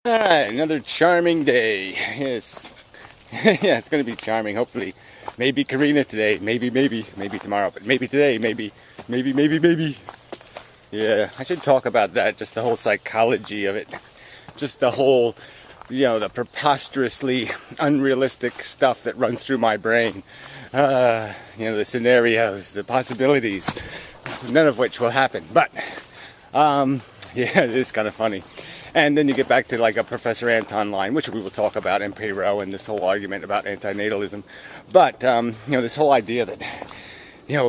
Alright, another charming day. Yes. Yeah, it's going to be charming, hopefully. Maybe Karina today, maybe tomorrow, but maybe today, maybe. Yeah, I should talk about that, just the whole psychology of it. Just the whole, the preposterously unrealistic stuff that runs through my brain. The scenarios, the possibilities, none of which will happen. But, yeah, it is kind of funny. And then you get back to like a Professor Anton line, which we will talk about, and Perot, and this whole argument about antinatalism. But, this whole idea that,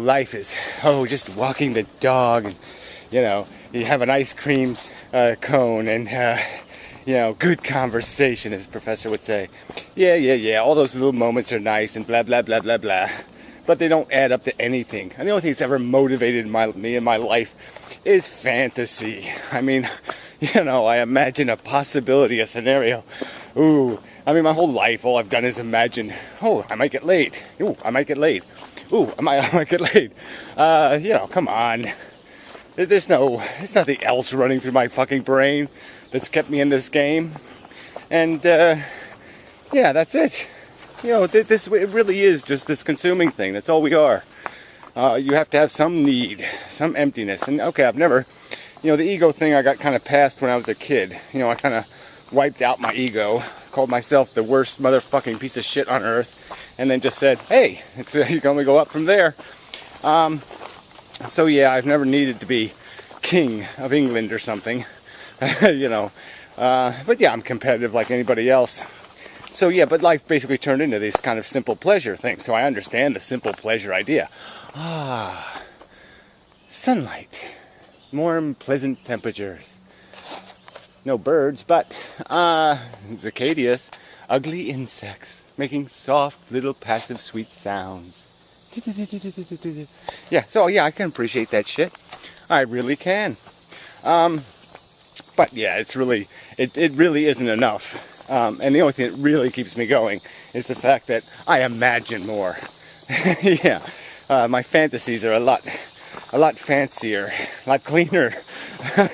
life is, just walking the dog, and, you have an ice cream cone, and, good conversation, as Professor would say. Yeah, all those little moments are nice, and blah, blah, blah, blah, blah. But they don't add up to anything. And the only thing that's ever motivated me in my life is fantasy. I mean, I imagine a possibility, a scenario. My whole life, all I've done is imagine, I might get laid. I might get laid. I might get laid. Come on. There's nothing else running through my fucking brain that's kept me in this game. And, that's it. It really is just this consuming thing. That's all we are. You have to have some need, some emptiness. And, okay, I've never... the ego thing I got kind of past when I was a kid. I kind of wiped out my ego, called myself the worst motherfucking piece of shit on earth, and then just said, hey, you can only go up from there. So yeah, I've never needed to be king of England or something, but yeah, I'm competitive like anybody else. So yeah, but life basically turned into this kind of simple pleasure thing, so I understand the simple pleasure idea. Sunlight. Warm, pleasant temperatures. No birds, but cicadas, ugly insects, making soft, little, passive, sweet sounds. Yeah, so yeah, I can appreciate that shit. I really can. But yeah, it really isn't enough. And the only thing that really keeps me going is the fact that I imagine more. Yeah, my fantasies are a lot fancier, a lot cleaner,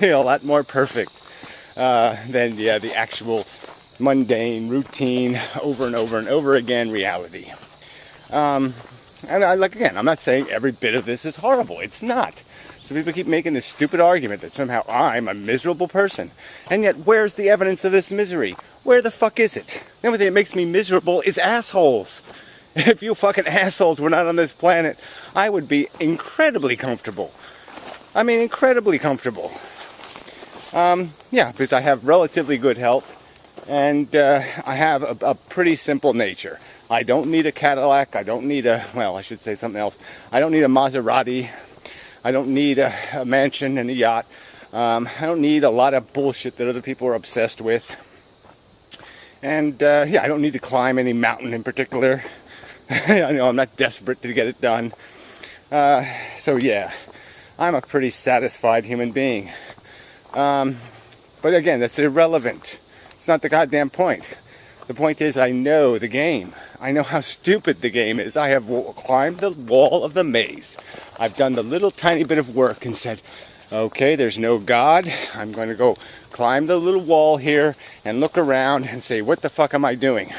a lot more perfect than the actual mundane, routine, over and over and over again reality. And I'm not saying every bit of this is horrible. It's not. So people keep making this stupid argument that somehow I'm a miserable person. And yet, where's the evidence of this misery? Where the fuck is it? The only thing that makes me miserable is assholes. If you fucking assholes were not on this planet, I would be incredibly comfortable. I mean, incredibly comfortable. Because I have relatively good health, and I have a pretty simple nature. I don't need a Cadillac. I don't need I should say something else. I don't need a Maserati. I don't need a mansion and a yacht. I don't need a lot of bullshit that other people are obsessed with. And, I don't need to climb any mountain in particular. I know I'm not desperate to get it done. So yeah, I'm a pretty satisfied human being. But again, that's irrelevant. It's not the goddamn point. The point is, I know the game. I know how stupid the game is. I have climbed the wall of the maze. I've done the little tiny bit of work and said, okay, there's no God. I'm going to go climb the little wall here and look around and say, what the fuck am I doing?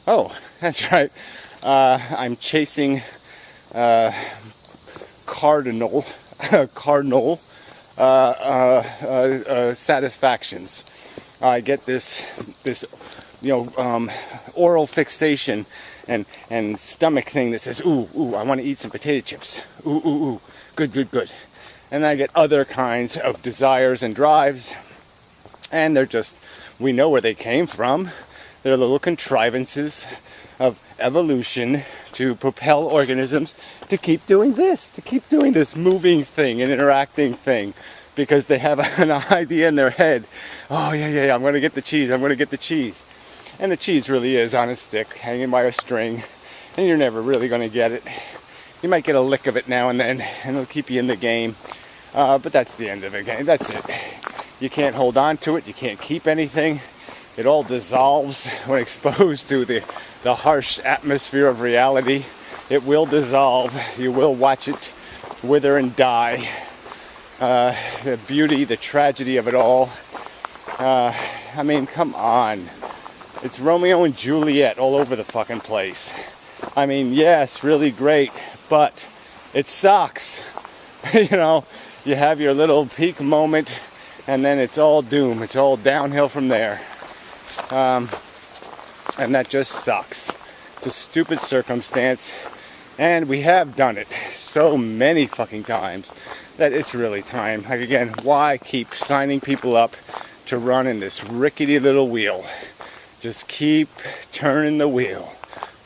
Oh, that's right. I'm chasing cardinal satisfactions. I get this oral fixation and stomach thing that says, ooh, I want to eat some potato chips. Ooh, good. And I get other kinds of desires and drives, and we know where they came from. They're little contrivances of evolution to propel organisms to keep doing this moving thing and interacting thing, because they have an idea in their head. Oh yeah, I'm going to get the cheese. And the cheese really is on a stick, hanging by a string, and you're never really going to get it. You might get a lick of it now and then, and it'll keep you in the game. But that's the end of the game. That's it. You can't hold on to it. You can't keep anything. It all dissolves when exposed to the harsh atmosphere of reality. It will dissolve. You will watch it wither and die. The beauty, the tragedy of it all. I mean, come on. It's Romeo and Juliet all over the fucking place. I mean, yes, really great, but it sucks. You know, you have your little peak moment, and then it's all doom. It's all downhill from there. And that just sucks. It's a stupid circumstance, and we have done it so many fucking times that it's really time. Like, again, why keep signing people up to run in this rickety little wheel? Just keep turning the wheel.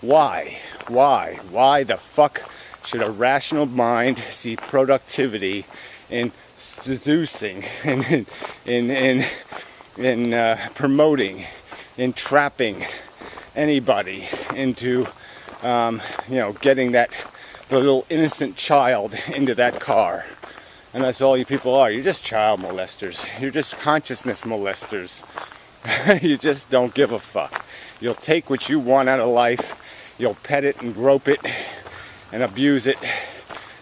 Why? Why the fuck should a rational mind see productivity in seducing, in promoting, in trapping anybody into, getting the little innocent child into that car? And that's all you people are. You're just child molesters. You're just consciousness molesters. You just don't give a fuck. You'll take what you want out of life. You'll pet it and grope it and abuse it.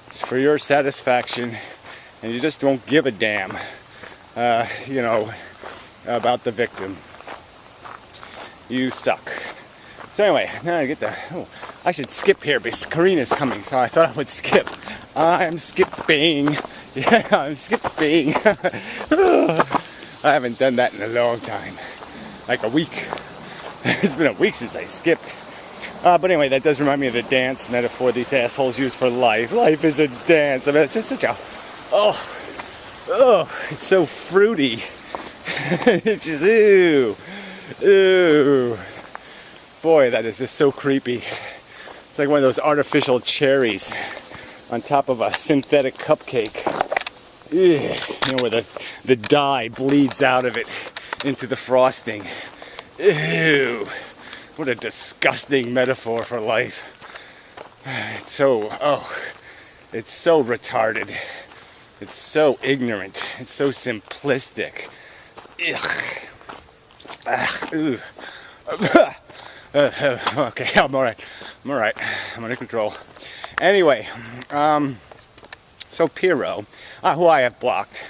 It's for your satisfaction. And you just won't give a damn, about the victim. You suck. So anyway, now I get I should skip here because Karina's coming, so I thought I would skip. I'm skipping. Yeah, I'm skipping. I haven't done that in a long time. Like a week. It's been a week since I skipped. But anyway, that does remind me of the dance metaphor these assholes use for life. Life is a dance. I mean, it's just such a... it's so fruity. It's just, ooh. Boy, that is just so creepy. It's like one of those artificial cherries on top of a synthetic cupcake. Where the dye bleeds out of it into the frosting. Ew. What a disgusting metaphor for life. It's so retarded. It's so ignorant. It's so simplistic. Okay, I'm alright. I'm under control. Anyway, so Piero, who I have blocked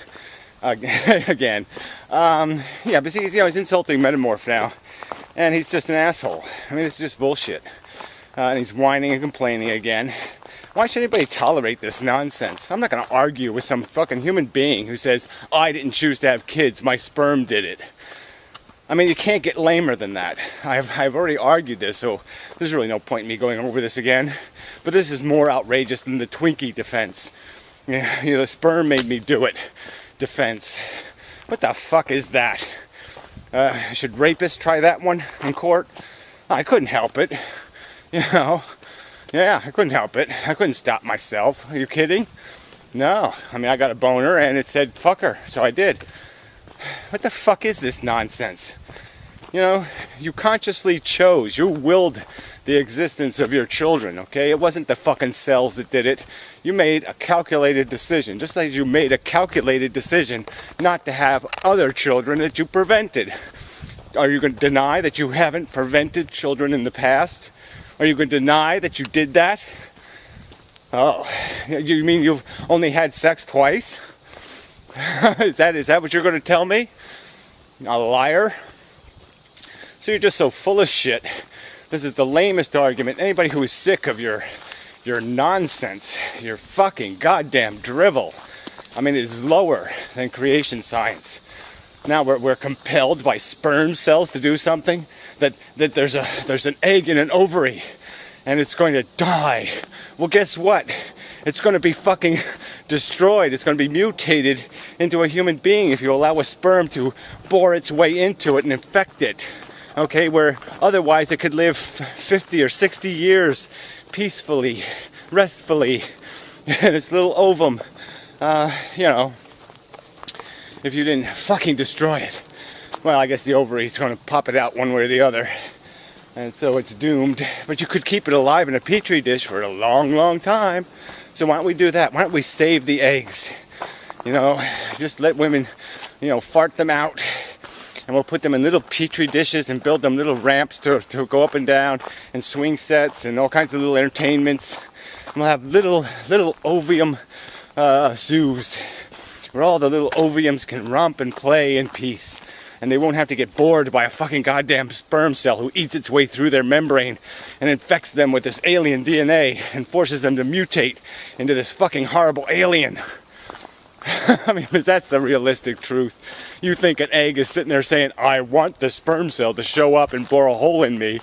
again. But he's insulting Metamorph now, and he's just an asshole. I mean, it's just bullshit. And he's whining and complaining again. Why should anybody tolerate this nonsense? I'm not going to argue with some fucking human being who says, I didn't choose to have kids, my sperm did it. I mean, you can't get lamer than that. I've already argued this, so there's really no point in me going over this again. But this is more outrageous than the Twinkie defense. The sperm made me do it defense. What the fuck is that? Should rapists try that one in court? I couldn't help it. Yeah, I couldn't help it. I couldn't stop myself. Are you kidding? No. I mean, I got a boner and it said fuck her, so I did. What the fuck is this nonsense? You consciously chose, you willed the existence of your children, okay? It wasn't the fucking cells that did it. You made a calculated decision, just like you made a calculated decision not to have other children that you prevented. Are you going to deny that you haven't prevented children in the past? Are you going to deny that you did that? Oh, you mean you've only had sex twice? Is that what you're going to tell me? A liar? So you're just so full of shit. This is the lamest argument. Anybody who is sick of your nonsense, your fucking goddamn drivel, I mean, it is lower than creation science. Now we're compelled by sperm cells to do something. That there's an egg in an ovary, and it's going to die. Well, guess what? It's going to be fucking destroyed. It's going to be mutated into a human being if you allow a sperm to bore its way into it and infect it. Okay, where otherwise it could live 50 or 60 years peacefully, restfully in its little ovum. If you didn't fucking destroy it. Well, I guess the ovary is going to pop it out one way or the other. And so it's doomed. But you could keep it alive in a petri dish for a long, long time. So why don't we do that? Why don't we save the eggs? Just let women, fart them out. And we'll put them in little petri dishes and build them little ramps to go up and down, and swing sets and all kinds of little entertainments. And we'll have little ovium zoos where all the little oviums can romp and play in peace and they won't have to get bored by a fucking goddamn sperm cell who eats its way through their membrane and infects them with this alien DNA and forces them to mutate into this fucking horrible alien. I mean, because that's the realistic truth. You think an egg is sitting there saying, I want the sperm cell to show up and bore a hole in me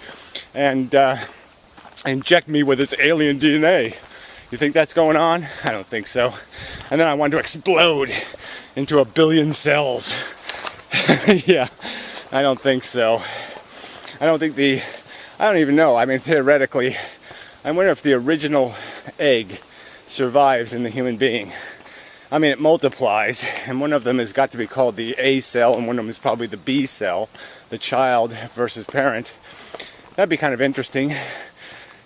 and inject me with its alien DNA. You think that's going on? I don't think so. And then I want to explode into a billion cells. Yeah, I don't think so. I don't even know. I mean, theoretically, I wonder if the original egg survives in the human being. I mean, it multiplies, and one of them has got to be called the A cell, and one of them is probably the B cell, the child versus parent. That'd be kind of interesting,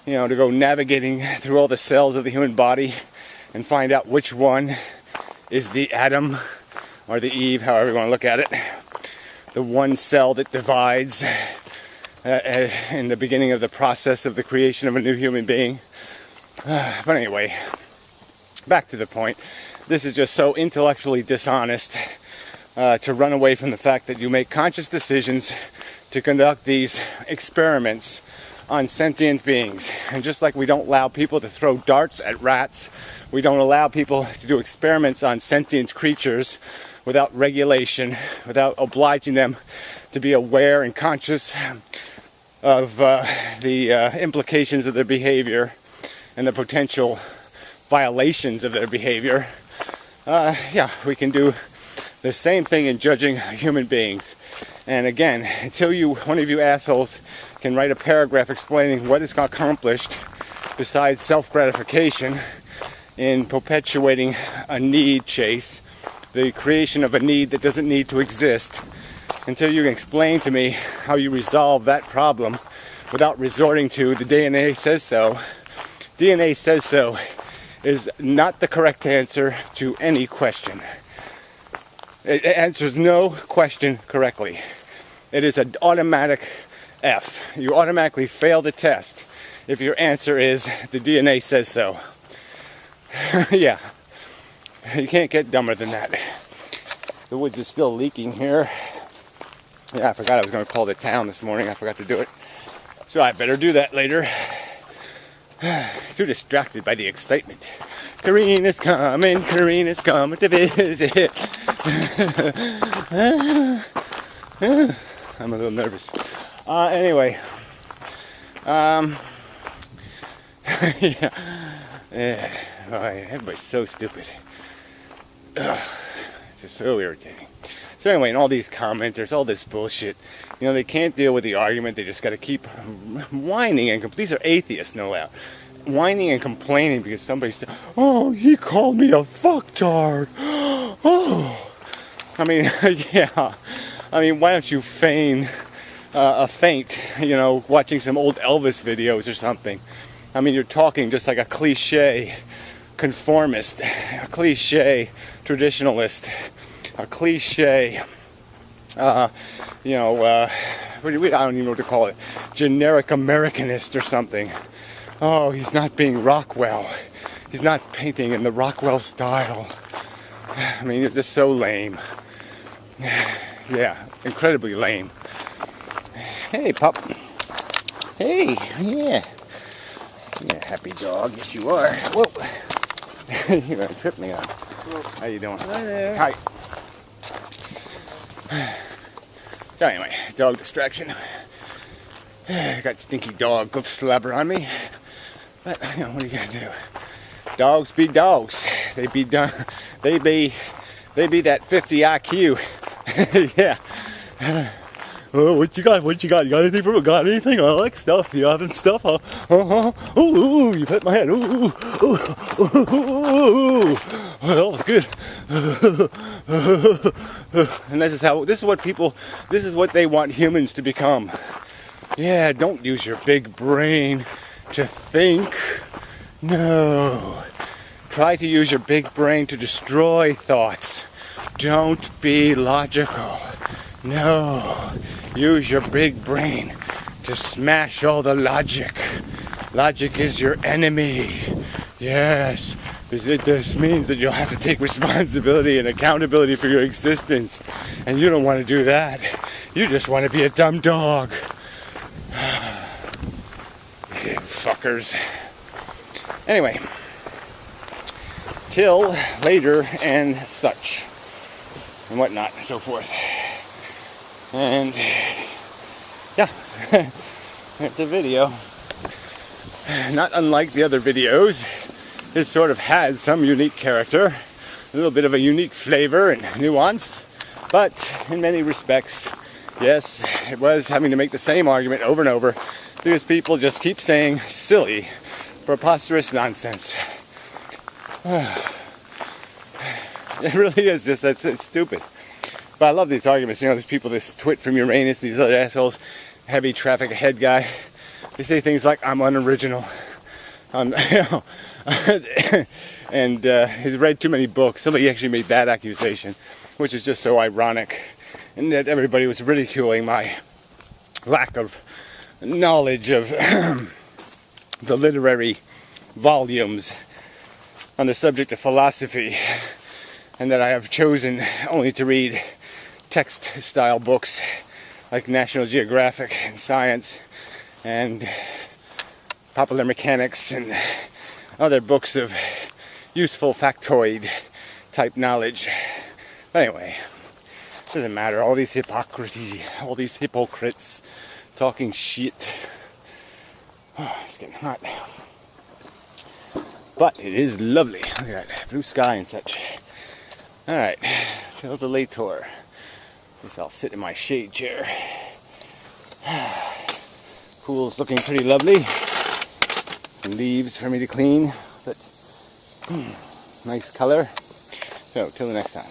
you know, to go navigating through all the cells of the human body and find out which one is the Adam or the Eve, however you want to look at it. The one cell that divides in the beginning of the process of the creation of a new human being. But anyway, back to the point. This is just so intellectually dishonest to run away from the fact that you make conscious decisions to conduct these experiments on sentient beings. And just like we don't allow people to throw darts at rats, we don't allow people to do experiments on sentient creatures without regulation, without obliging them to be aware and conscious of the implications of their behavior and the potential violations of their behavior. Yeah, we can do the same thing in judging human beings. And again, until one of you assholes can write a paragraph explaining what is accomplished besides self-gratification in perpetuating a need chase, the creation of a need that doesn't need to exist, until you can explain to me how you resolve that problem without resorting to the DNA says so. DNA says so is not the correct answer to any question. It answers no question correctly. It is an automatic F. You automatically fail the test if your answer is the DNA says so. Yeah, you can't get dumber than that. The woods is still leaking here. Yeah, I forgot I was going to call the town this morning. I forgot to do it. So I better do that later. Too distracted by the excitement. Karina's coming to visit. I'm a little nervous. Anyway. Yeah. Everybody's so stupid. It's just so irritating. So anyway, in all these commenters, all this bullshit, you know, they can't deal with the argument. They just got to keep whining and these are atheists, no doubt, whining and complaining because somebody said, "Oh, he called me a fucktard." Oh, I mean, yeah. I mean, why don't you feign a faint? You know, watching some old Elvis videos or something. I mean, you're talking just like a cliche conformist, a cliche traditionalist, a cliche, I don't even know what to call it, generic Americanist or something. Oh, he's not being Rockwell. He's not painting in the Rockwell style. I mean, you're just so lame. Yeah, incredibly lame. Hey, pup. Hey, yeah. Yeah, happy dog. Yes, you are. Whoa. You're going to trip me up. How you doing? Hi there. Hi. So anyway, dog distraction. Got stinky dog slobber on me. But, you know, what are you going to do? Dogs be dogs. They be done. They be that 50 IQ. Yeah. Oh, what you got? What you got? You got anything for me? Got anything? I like stuff. You having stuff? Huh? Ooh, you pet my head. Ooh. Well, that's good. And this is what they want humans to become. Yeah, don't use your big brain to think. No. Try to use your big brain to destroy thoughts. Don't be logical. No. Use your big brain to smash all the logic. Logic is your enemy. Yes. Because it just means that you'll have to take responsibility and accountability for your existence. And you don't want to do that. You just want to be a dumb dog. You fuckers. Anyway. Till later and such. And whatnot and so forth. And yeah. It's a video. Not unlike the other videos. It sort of has some unique character, a little bit of a unique flavor and nuance, but in many respects, yes, it was having to make the same argument over and over because people just keep saying silly, preposterous nonsense. It really is just, it's stupid. But I love these arguments. You know, these people, this twit from Uranus, these other assholes, heavy traffic ahead guy, they say things like, I'm unoriginal. You know, and he's read too many books. Somebody actually made that accusation, which is just so ironic, and that everybody was ridiculing my lack of knowledge of the literary volumes on the subject of philosophy, and that I have chosen only to read text-style books like National Geographic and Science and Popular Mechanics and other books of useful factoid type knowledge. But anyway, doesn't matter. All these hypocrites talking shit. Oh, it's getting hot now. But it is lovely. Look at that blue sky and such. Alright, till the later. Guess I'll sit in my shade chair. Pool's looking pretty lovely. Leaves for me to clean, but nice color. So till the next time.